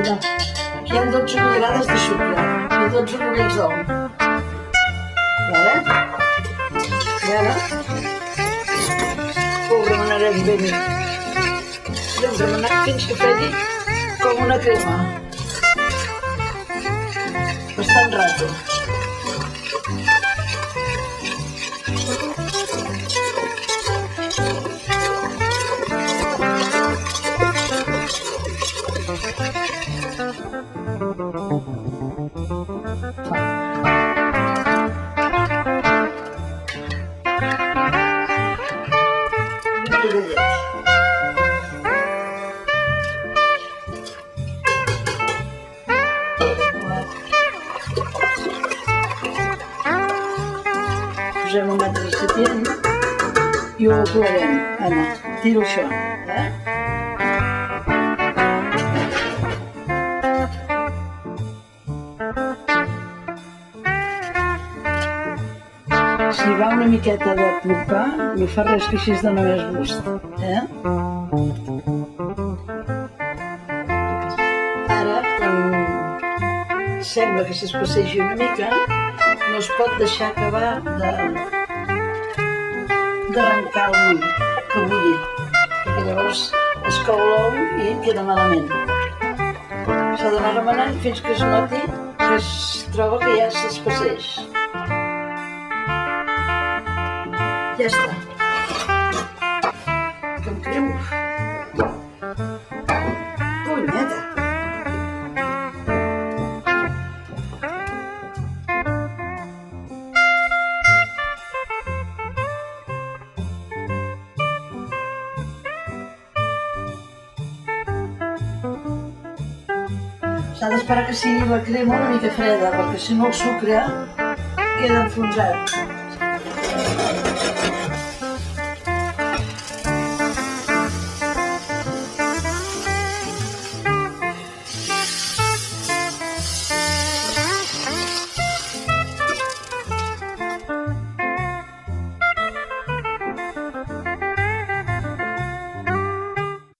Mira, aquí hi ha 12 cullerades de sucre i 12 rovellets d'ou. Vale? I ara ho remenarem bé. L'hem remenat fins que faci com una crema. Bastant rato. Posem un altre recipient i ho colarem. Anna, tiro això. Si va una miqueta de plopar, no fa res que així es dona més gust. Ara, quan sembla que s'espessegi una mica, no es pot deixar acabar d'arrencar el ull, que bulli, perquè llavors es cou l'ou i queda malament. S'ha d'anar remenant fins que es noti que es troba que ja s'espesseix. Ja està. Que em cremo. Punyeta. S'ha d'esperar que sigui la crema una mica freda, perquè si no el sucre queda enfonsat.